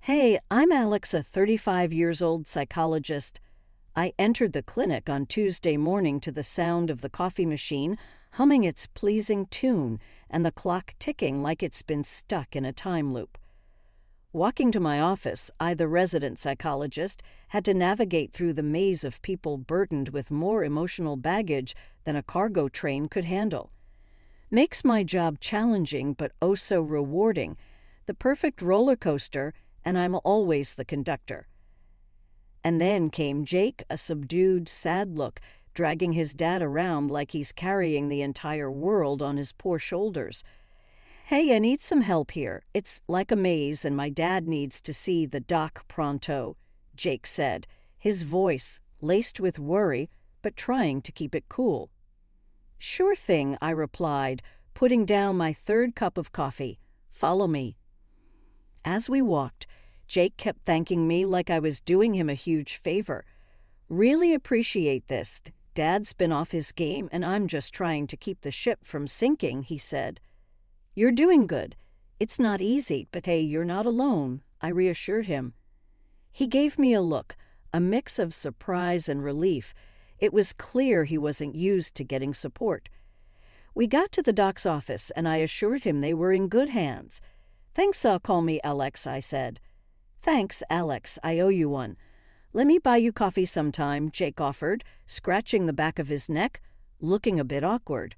Hey, I'm Alex, a 35 years old psychologist. I entered the clinic on Tuesday morning to the sound of the coffee machine humming its pleasing tune and the clock ticking like it's been stuck in a time loop. Walking to my office, I, the resident psychologist, had to navigate through the maze of people burdened with more emotional baggage than a cargo train could handle. Makes my job challenging but oh so rewarding, the perfect roller coaster, and I'm always the conductor. And then came Jake, a subdued, sad look, dragging his dad around like he's carrying the entire world on his poor shoulders. Hey, I need some help here. It's like a maze, and my dad needs to see the doc pronto, Jake said, his voice laced with worry, but trying to keep it cool. Sure thing, I replied, putting down my third cup of coffee. Follow me. As we walked, Jake kept thanking me like I was doing him a huge favor. Really appreciate this. Dad's been off his game, and I'm just trying to keep the ship from sinking, he said. You're doing good. It's not easy, but hey, you're not alone, I reassured him. He gave me a look, a mix of surprise and relief. It was clear he wasn't used to getting support. We got to the doc's office, and I assured him they were in good hands. Thanks, call me Alex, I said. Thanks, Alex, I owe you one. Let me buy you coffee sometime, Jake offered, scratching the back of his neck, looking a bit awkward.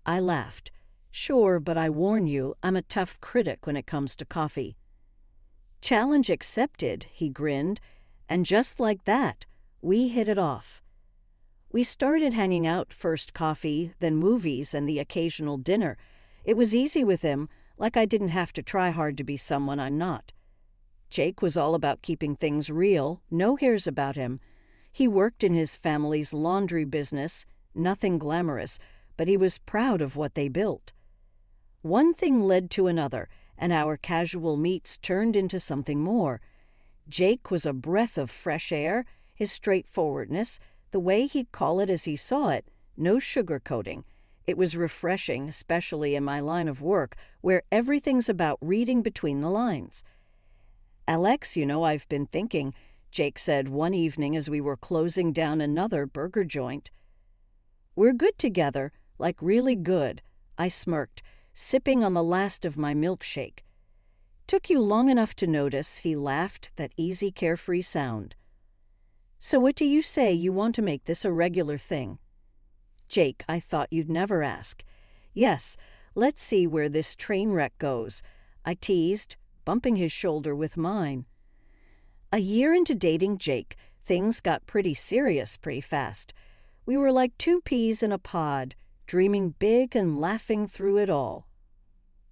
I laughed. Sure, but I warn you, I'm a tough critic when it comes to coffee. Challenge accepted, he grinned, and just like that, we hit it off. We started hanging out, first coffee, then movies, and the occasional dinner. It was easy with him, like I didn't have to try hard to be someone I'm not. Jake was all about keeping things real, no hairs about him. He worked in his family's laundry business, nothing glamorous, but he was proud of what they built. One thing led to another, and our casual meets turned into something more. Jake was a breath of fresh air, his straightforwardness, the way he'd call it as he saw it, no sugarcoating. It was refreshing, especially in my line of work, where everything's about reading between the lines. Alex, I've been thinking, Jake said one evening as we were closing down another burger joint. We're good together, like really good, I smirked, sipping on the last of my milkshake. Took you long enough to notice, he laughed, that easy, carefree sound. So what do you say you want to make this a regular thing? Jake, I thought you'd never ask. Yes, let's see where this train wreck goes, I teased, bumping his shoulder with mine. A year into dating Jake, things got pretty serious pretty fast. We were like two peas in a pod, dreaming big and laughing through it all.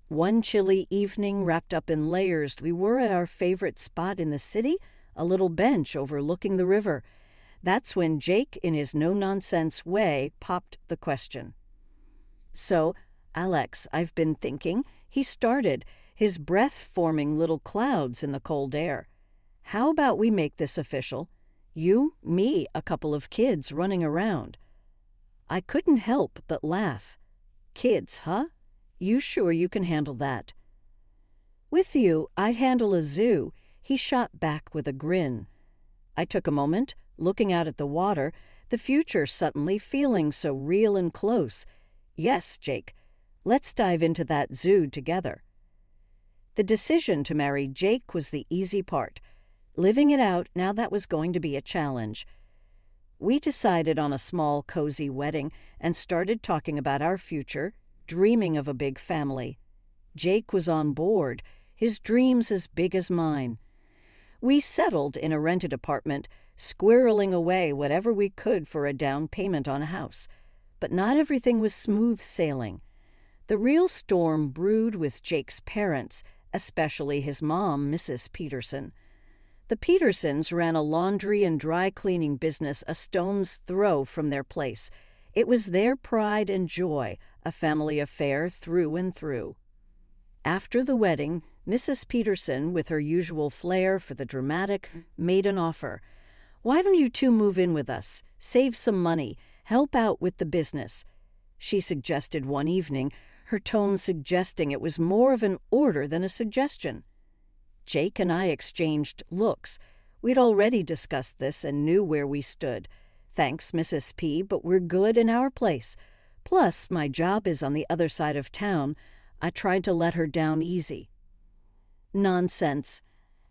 One chilly evening, wrapped up in layers, we were at our favorite spot in the city, a little bench overlooking the river. That's when Jake, in his no-nonsense way, popped the question. So, Alex, I've been thinking, he started, his breath forming little clouds in the cold air. How about we make this official? You, me, a couple of kids running around. I couldn't help but laugh. Kids, huh? You sure you can handle that? With you, I'd handle a zoo, he shot back with a grin. I took a moment, looking out at the water, the future suddenly feeling so real and close. Yes, Jake, let's dive into that zoo together. The decision to marry Jake was the easy part. Living it out, now that was going to be a challenge. We decided on a small, cozy wedding and started talking about our future, dreaming of a big family. Jake was on board, his dreams as big as mine. We settled in a rented apartment, squirreling away whatever we could for a down payment on a house. But not everything was smooth sailing. The real storm brewed with Jake's parents, especially his mom, Mrs. Peterson. The Petersons ran a laundry and dry cleaning business a stone's throw from their place. It was their pride and joy, a family affair through and through. After the wedding, Mrs. Peterson, with her usual flair for the dramatic, made an offer. Why don't you two move in with us, save some money, help out with the business? She suggested one evening, her tone suggesting it was more of an order than a suggestion. Jake and I exchanged looks. We'd already discussed this and knew where we stood. Thanks, Mrs. P, but we're good in our place. Plus, my job is on the other side of town. I tried to let her down easy. Nonsense.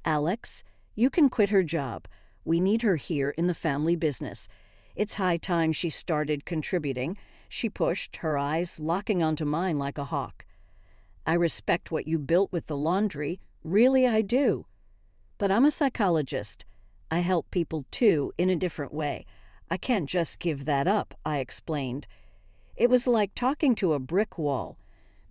Alex, you can quit her job. We need her here in the family business. It's high time she started contributing. She pushed, her eyes locking onto mine like a hawk. I respect what you built with the laundry. Really, I do. But I'm a psychologist. I help people, too, in a different way. I can't just give that up, I explained. It was like talking to a brick wall.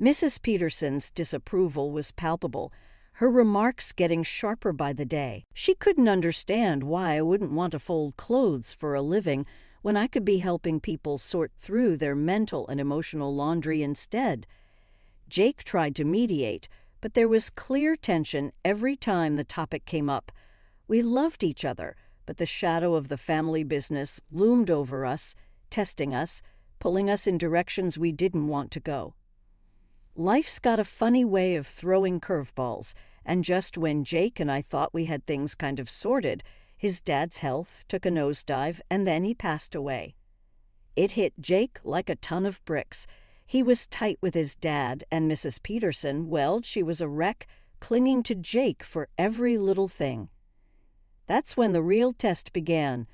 Mrs. Peterson's disapproval was palpable, her remarks getting sharper by the day. She couldn't understand why I wouldn't want to fold clothes for a living when I could be helping people sort through their mental and emotional laundry instead. Jake tried to mediate, but there was clear tension every time the topic came up. We loved each other, but the shadow of the family business loomed over us, testing us, pulling us in directions we didn't want to go. Life's got a funny way of throwing curveballs, and just when Jake and I thought we had things kind of sorted, his dad's health took a nosedive and then he passed away. It hit Jake like a ton of bricks. He was tight with his dad, and Mrs. Peterson, well, she was a wreck, clinging to Jake for every little thing. That's when the real test began.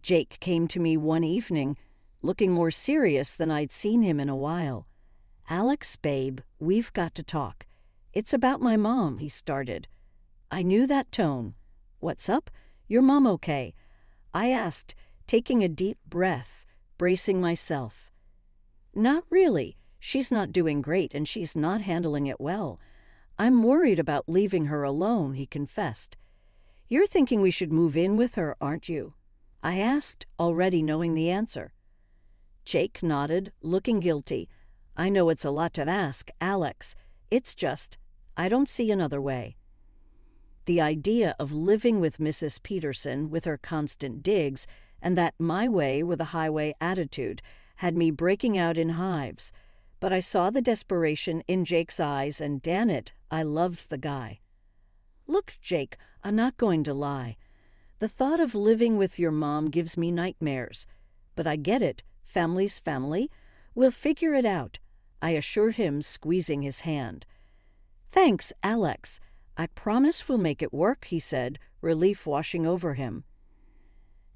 Jake came to me one evening, looking more serious than I'd seen him in a while. "Alex, babe, we've got to talk. It's about my mom," he started. I knew that tone. "What's up? Your mom okay?" I asked, taking a deep breath, bracing myself. "Not really. She's not doing great, and she's not handling it well. I'm worried about leaving her alone," he confessed. "You're thinking we should move in with her, aren't you?" I asked, already knowing the answer. Jake nodded, looking guilty. "I know it's a lot to ask, Alex. It's just, I don't see another way." The idea of living with Mrs. Peterson, with her constant digs, and that my way with a highway attitude, had me breaking out in hives. But I saw the desperation in Jake's eyes, and damn it, I loved the guy. "Look, Jake, I'm not going to lie. The thought of living with your mom gives me nightmares. But I get it. Family's family. We'll figure it out," I assured him, squeezing his hand. "Thanks, Alex. I promise we'll make it work," he said, relief washing over him.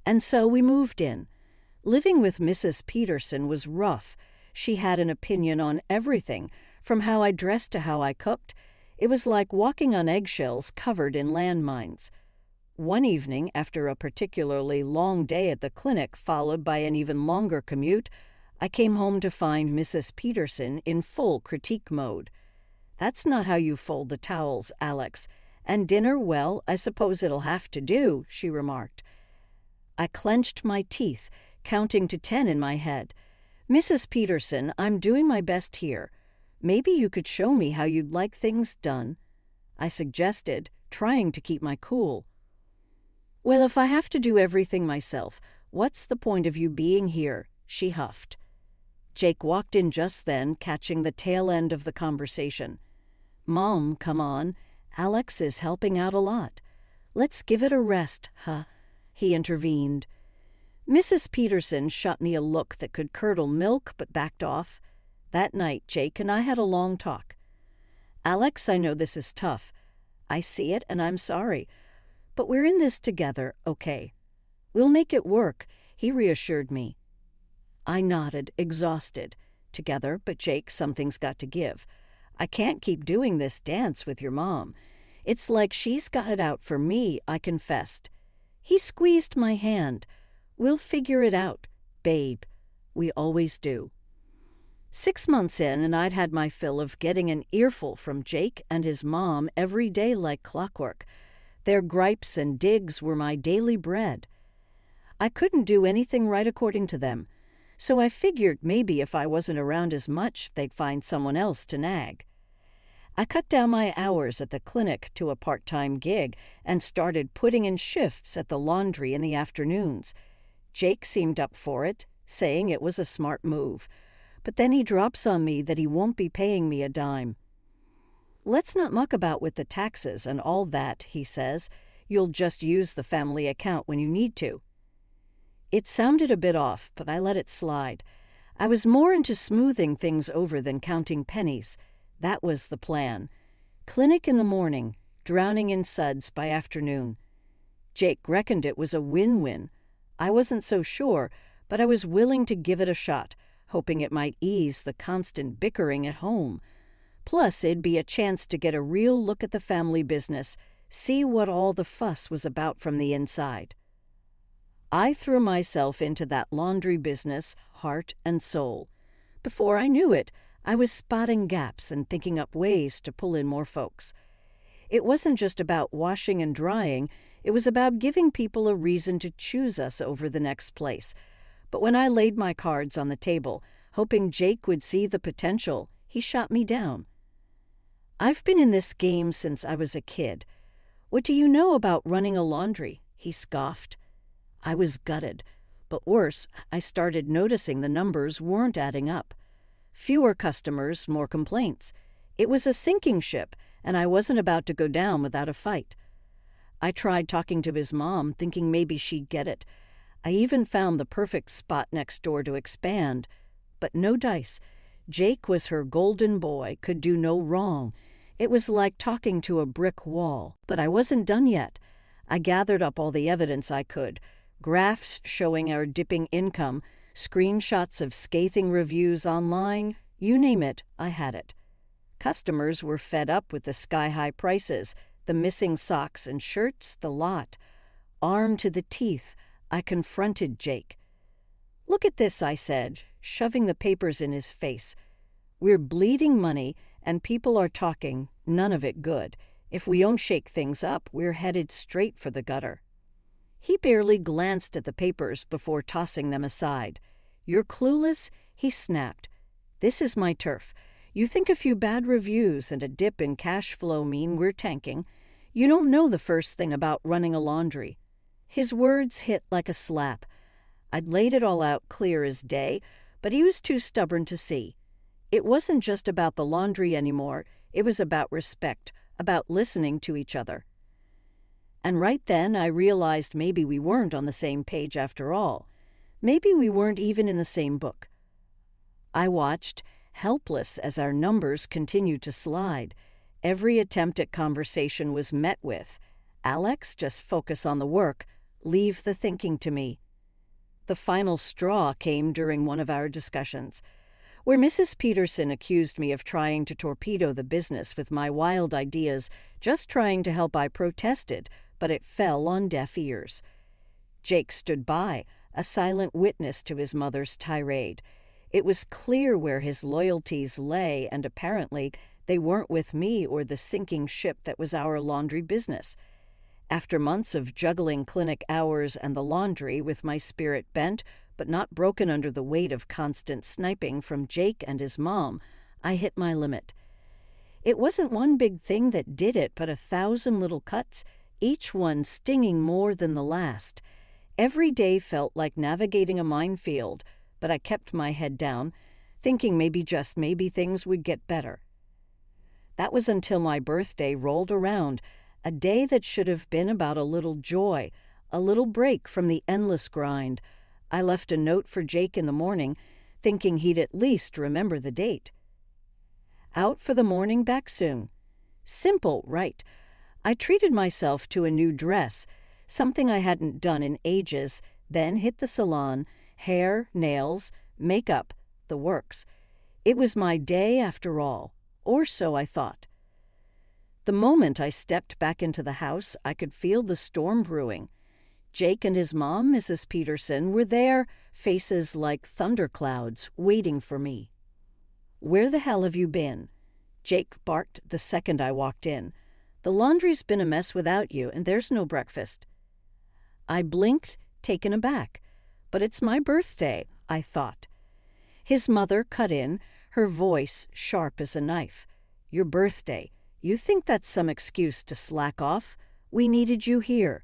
And so we moved in. Living with Mrs. Peterson was rough. She had an opinion on everything, from how I dressed to how I cooked. It was like walking on eggshells covered in landmines. One evening, after a particularly long day at the clinic followed by an even longer commute, I came home to find Mrs. Peterson in full critique mode. "That's not how you fold the towels, Alex. And dinner, well, I suppose it'll have to do," she remarked. I clenched my teeth, counting to 10 in my head. "Mrs. Peterson, I'm doing my best here. Maybe you could show me how you'd like things done," I suggested, trying to keep my cool. "Well, if I have to do everything myself, what's the point of you being here?" she huffed. Jake walked in just then, catching the tail end of the conversation. "Mom, come on. Alex is helping out a lot. Let's give it a rest, huh?" he intervened. Mrs. Peterson shot me a look that could curdle milk but backed off. That night, Jake and I had a long talk. "Alex, I know this is tough. I see it and I'm sorry. But we're in this together, okay? We'll make it work," he reassured me. I nodded, exhausted. "Together, but Jake, something's got to give. I can't keep doing this dance with your mom. It's like she's got it out for me," I confessed. He squeezed my hand. "We'll figure it out, babe. We always do." 6 months in, and I'd had my fill of getting an earful from Jake and his mom every day like clockwork. Their gripes and digs were my daily bread. I couldn't do anything right according to them, so I figured maybe if I wasn't around as much, they'd find someone else to nag. I cut down my hours at the clinic to a part-time gig and started putting in shifts at the laundry in the afternoons. Jake seemed up for it, saying it was a smart move. But then he drops on me that he won't be paying me a dime. "Let's not muck about with the taxes and all that," he says. "You'll just use the family account when you need to." It sounded a bit off, but I let it slide. I was more into smoothing things over than counting pennies. That was the plan. Clinic in the morning, drowning in suds by afternoon. Jake reckoned it was a win-win. I wasn't so sure, but I was willing to give it a shot, hoping it might ease the constant bickering at home. Plus, it'd be a chance to get a real look at the family business, see what all the fuss was about from the inside. I threw myself into that laundry business, heart and soul. Before I knew it, I was spotting gaps and thinking up ways to pull in more folks. It wasn't just about washing and drying, it was about giving people a reason to choose us over the next place. But when I laid my cards on the table, hoping Jake would see the potential, he shot me down. "I've been in this game since I was a kid. What do you know about running a laundry?" he scoffed. I was gutted, but worse, I started noticing the numbers weren't adding up. Fewer customers, more complaints. It was a sinking ship, and I wasn't about to go down without a fight. I tried talking to his mom, thinking maybe she'd get it. I even found the perfect spot next door to expand. But no dice. Jake was her golden boy, could do no wrong. It was like talking to a brick wall. But I wasn't done yet. I gathered up all the evidence I could. Graphs showing our dipping income, screenshots of scathing reviews online, you name it, I had it. Customers were fed up with the sky-high prices, the missing socks and shirts, the lot. Armed to the teeth, I confronted Jake. "Look at this," I said, shoving the papers in his face. "We're bleeding money, and people are talking, none of it good. If we don't shake things up, we're headed straight for the gutter." He barely glanced at the papers before tossing them aside. "You're clueless?" he snapped. "This is my turf. You think a few bad reviews and a dip in cash flow mean we're tanking. You don't know the first thing about running a laundry." His words hit like a slap. I'd laid it all out clear as day, but he was too stubborn to see. It wasn't just about the laundry anymore. It was about respect, about listening to each other. And right then I realized maybe we weren't on the same page after all. Maybe we weren't even in the same book. I watched, helpless as our numbers continued to slide. Every attempt at conversation was met with, "Alex, just focus on the work. Leave the thinking to me." The final straw came during one of our discussions, where Mrs. Peterson accused me of trying to torpedo the business with my wild ideas, just trying to help. I protested, but it fell on deaf ears. Jake stood by, a silent witness to his mother's tirade. It was clear where his loyalties lay, and apparently they weren't with me or the sinking ship that was our laundry business. After months of juggling clinic hours and the laundry with my spirit bent, but not broken under the weight of constant sniping from Jake and his mom, I hit my limit. It wasn't one big thing that did it, but 1,000 little cuts, each one stinging more than the last. Every day felt like navigating a minefield, but I kept my head down, thinking maybe, just maybe, things would get better. That was until my birthday rolled around, a day that should have been about a little joy, a little break from the endless grind. I left a note for Jake in the morning, thinking he'd at least remember the date. Out for the morning, back soon. Simple, right? I treated myself to a new dress, something I hadn't done in ages, then hit the salon, hair, nails, makeup, the works. It was my day after all, or so I thought. The moment I stepped back into the house, I could feel the storm brewing. Jake and his mom, Mrs. Peterson, were there, faces like thunderclouds, waiting for me. "Where the hell have you been?" Jake barked the second I walked in. "The laundry's been a mess without you, and there's no breakfast." I blinked, taken aback. But it's my birthday, I thought. His mother cut in, her voice sharp as a knife. "Your birthday. You think that's some excuse to slack off? We needed you here.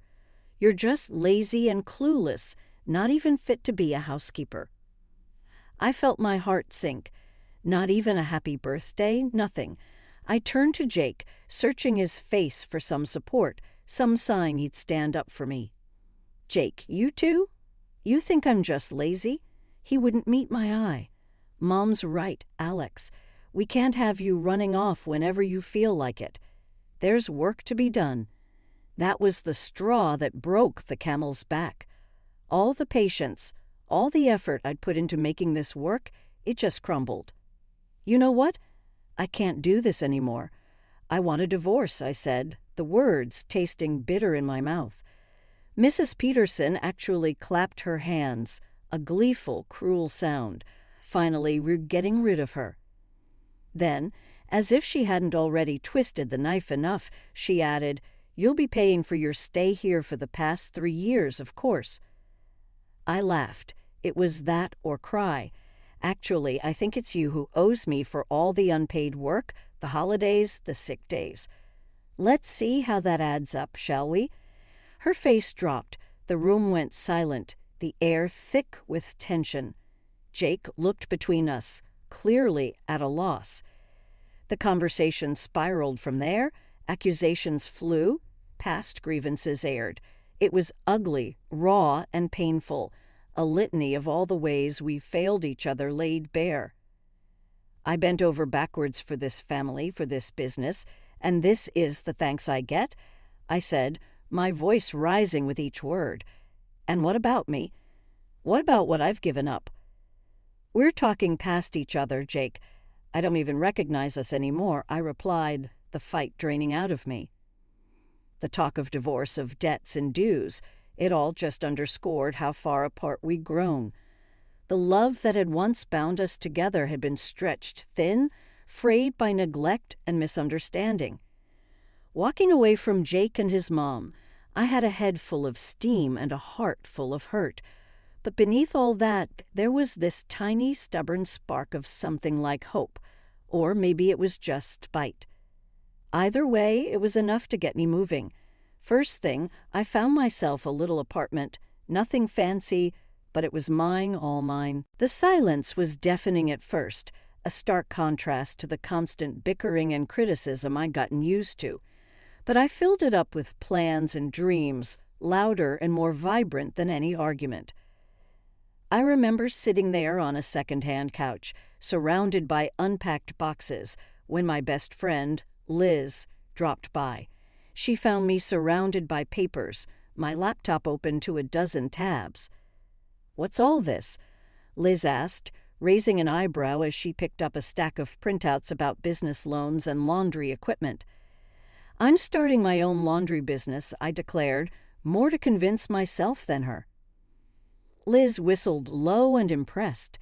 You're just lazy and clueless, not even fit to be a housekeeper." I felt my heart sink. Not even a happy birthday, nothing. I turned to Jake, searching his face for some support, some sign he'd stand up for me. "Jake, you too? You think I'm just lazy?" He wouldn't meet my eye. "Mom's right, Alex. We can't have you running off whenever you feel like it. There's work to be done." That was the straw that broke the camel's back. All the patience, all the effort I'd put into making this work, it just crumbled. "You know what? I can't do this anymore. I want a divorce," I said, the words tasting bitter in my mouth. Mrs. Peterson actually clapped her hands, a gleeful, cruel sound. Finally, we're getting rid of her. Then, as if she hadn't already twisted the knife enough, she added, "You'll be paying for your stay here for the past 3 years, of course." I laughed. It was that or cry. "Actually, I think it's you who owes me for all the unpaid work, the holidays, the sick days. Let's see how that adds up, shall we?" Her face dropped. The room went silent, the air thick with tension. Jake looked between us, clearly at a loss. The conversation spiraled from there. Accusations flew. Past grievances aired. It was ugly, raw, and painful. A litany of all the ways we failed each other laid bare. I bent over backwards for this family, for this business, and this is the thanks I get, I said, my voice rising with each word. "And what about me? What about what I've given up?" "We're talking past each other, Jake. I don't even recognize us anymore," I replied, the fight draining out of me. The talk of divorce, of debts and dues, it all just underscored how far apart we'd grown. The love that had once bound us together had been stretched thin, frayed by neglect and misunderstanding. Walking away from Jake and his mom, I had a head full of steam and a heart full of hurt. But beneath all that, there was this tiny, stubborn spark of something like hope. Or maybe it was just spite. Either way, it was enough to get me moving. First thing, I found myself a little apartment, nothing fancy, but it was mine, all mine. The silence was deafening at first, a stark contrast to the constant bickering and criticism I'd gotten used to. But I filled it up with plans and dreams, louder and more vibrant than any argument. I remember sitting there on a second-hand couch, surrounded by unpacked boxes, when my best friend, Liz, dropped by. She found me surrounded by papers, my laptop open to a dozen tabs. "What's all this?" Liz asked, raising an eyebrow as she picked up a stack of printouts about business loans and laundry equipment. "I'm starting my own laundry business," I declared, more to convince myself than her. Liz whistled low and impressed.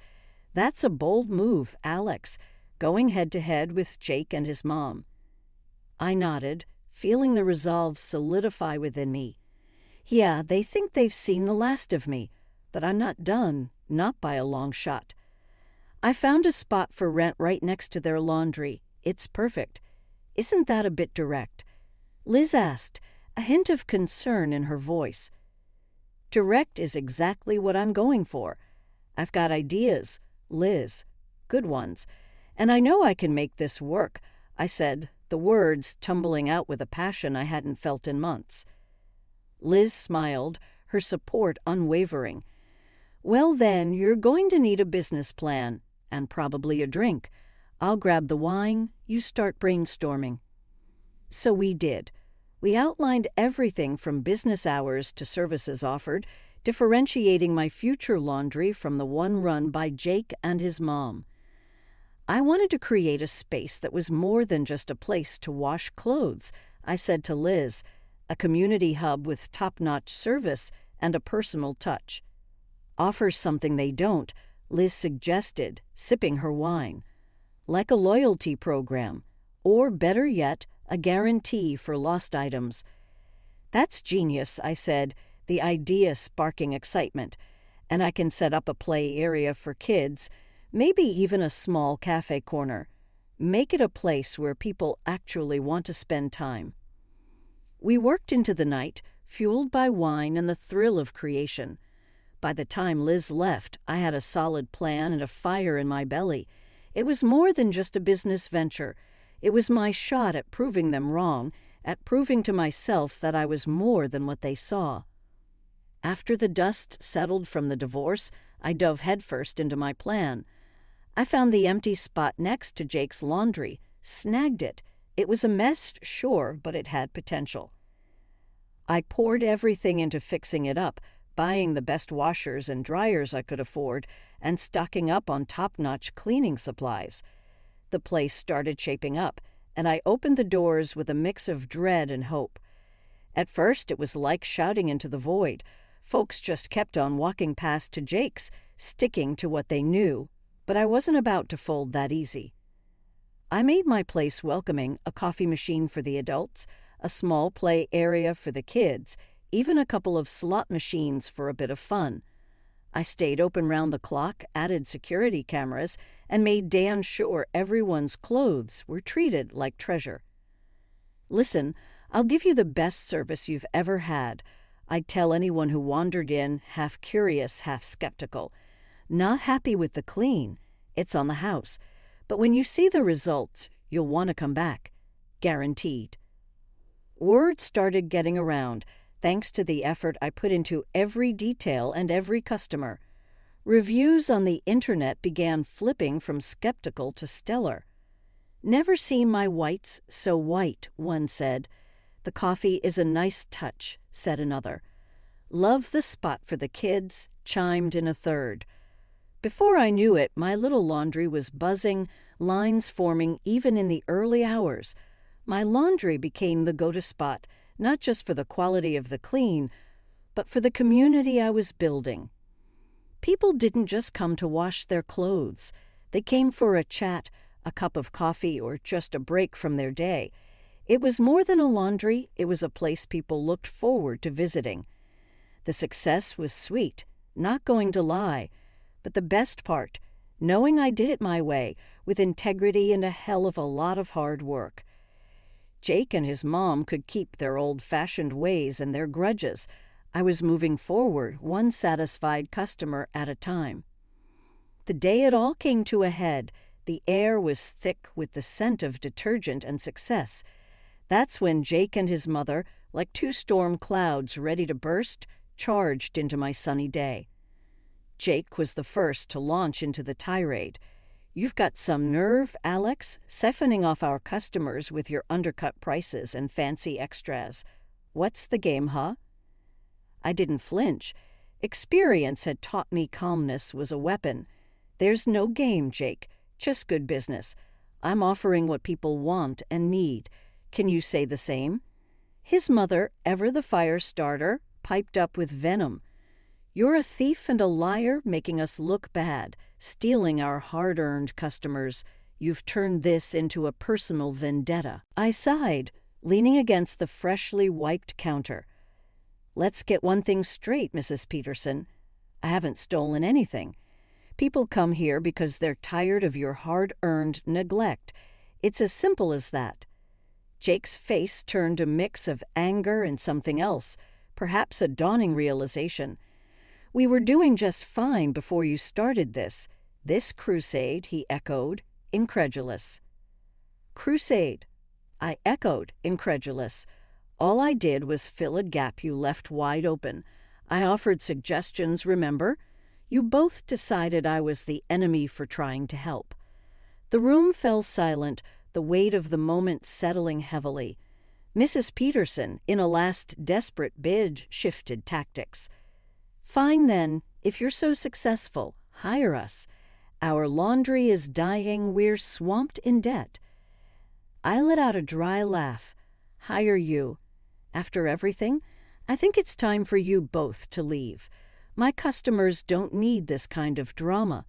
"That's a bold move, Alex, going head-to-head with Jake and his mom." I nodded, feeling the resolve solidify within me. "Yeah, they think they've seen the last of me, but I'm not done, not by a long shot. I found a spot for rent right next to their laundry. It's perfect. Isn't that a bit direct?" Liz asked, a hint of concern in her voice. "Direct is exactly what I'm going for. I've got ideas, Liz, good ones, and I know I can make this work," I said, the words tumbling out with a passion I hadn't felt in months. Liz smiled, her support unwavering. "Well then, you're going to need a business plan, and probably a drink. I'll grab the wine, you start brainstorming." So we did. We outlined everything from business hours to services offered, differentiating my future laundry from the one run by Jake and his mom. I wanted to create a space that was more than just a place to wash clothes, I said to Liz, a community hub with top-notch service and a personal touch. "Offers something they don't," Liz suggested, sipping her wine. "Like a loyalty program, or better yet, a guarantee for lost items." "That's genius," I said, the idea sparking excitement. "And I can set up a play area for kids, maybe even a small cafe corner. Make it a place where people actually want to spend time." We worked into the night, fueled by wine and the thrill of creation. By the time Liz left, I had a solid plan and a fire in my belly. It was more than just a business venture. It was my shot at proving them wrong, at proving to myself that I was more than what they saw. After the dust settled from the divorce, I dove headfirst into my plan. I found the empty spot next to Jake's laundry, snagged it. It was a mess, sure, but it had potential. I poured everything into fixing it up, buying the best washers and dryers I could afford, and stocking up on top-notch cleaning supplies. The place started shaping up, and I opened the doors with a mix of dread and hope. At first, it was like shouting into the void. Folks just kept on walking past to Jake's, sticking to what they knew, but I wasn't about to fold that easy. I made my place welcoming, a coffee machine for the adults, a small play area for the kids, even a couple of slot machines for a bit of fun. I stayed open round the clock, added security cameras, and made damn sure everyone's clothes were treated like treasure. Listen, I'll give you the best service you've ever had. I'd tell anyone who wandered in, half curious, half skeptical. Not happy with the clean, it's on the house. But when you see the results, you'll want to come back. Guaranteed. Word started getting around, thanks to the effort I put into every detail and every customer. Reviews on the internet began flipping from skeptical to stellar. "Never seen my whites so white," one said. "The coffee is a nice touch," said another. "Love the spot for the kids," chimed in a third. Before I knew it, my little laundry was buzzing, lines forming even in the early hours. My laundry became the go-to spot, not just for the quality of the clean, but for the community I was building. People didn't just come to wash their clothes. They came for a chat, a cup of coffee, or just a break from their day. It was more than a laundry, it was a place people looked forward to visiting. The success was sweet, not going to lie, but the best part, knowing I did it my way, with integrity and a hell of a lot of hard work. Jake and his mom could keep their old-fashioned ways and their grudges. I was moving forward, one satisfied customer at a time. The day it all came to a head, the air was thick with the scent of detergent and success. That's when Jake and his mother, like two storm clouds ready to burst, charged into my sunny day. Jake was the first to launch into the tirade. "You've got some nerve, Alex, siphoning off our customers with your undercut prices and fancy extras. What's the game, huh?" I didn't flinch. Experience had taught me calmness was a weapon. "There's no game, Jake, just good business. I'm offering what people want and need. Can you say the same?" His mother, ever the fire starter, piped up with venom. "You're a thief and a liar, making us look bad, stealing our hard-earned customers. You've turned this into a personal vendetta." I sighed, leaning against the freshly wiped counter. "Let's get one thing straight, Mrs. Peterson. I haven't stolen anything. People come here because they're tired of your hard-earned neglect. It's as simple as that." Jake's face turned a mix of anger and something else, perhaps a dawning realization. "We were doing just fine before you started this crusade," he echoed, incredulous. "Crusade," I echoed, incredulous. "All I did was fill a gap you left wide open. I offered suggestions, remember? You both decided I was the enemy for trying to help." The room fell silent, the weight of the moment settling heavily. Mrs. Peterson, in a last desperate bid, shifted tactics. "Fine then, if you're so successful, hire us. Our laundry is dying, we're swamped in debt." I let out a dry laugh. "Hire you. After everything, I think it's time for you both to leave. My customers don't need this kind of drama."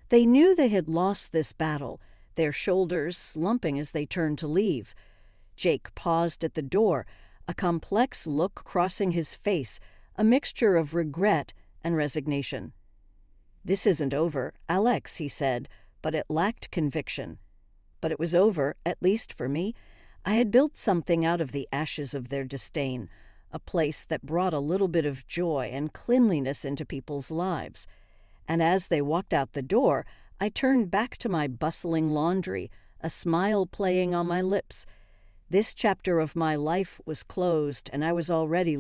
They knew they had lost this battle, their shoulders slumping as they turned to leave. Jake paused at the door, a complex look crossing his face, a mixture of regret and resignation. "This isn't over, Alex," he said, but it lacked conviction. But it was over, at least for me. I had built something out of the ashes of their disdain, a place that brought a little bit of joy and cleanliness into people's lives. And as they walked out the door, I turned back to my bustling laundry, a smile playing on my lips. This chapter of my life was closed, and I was already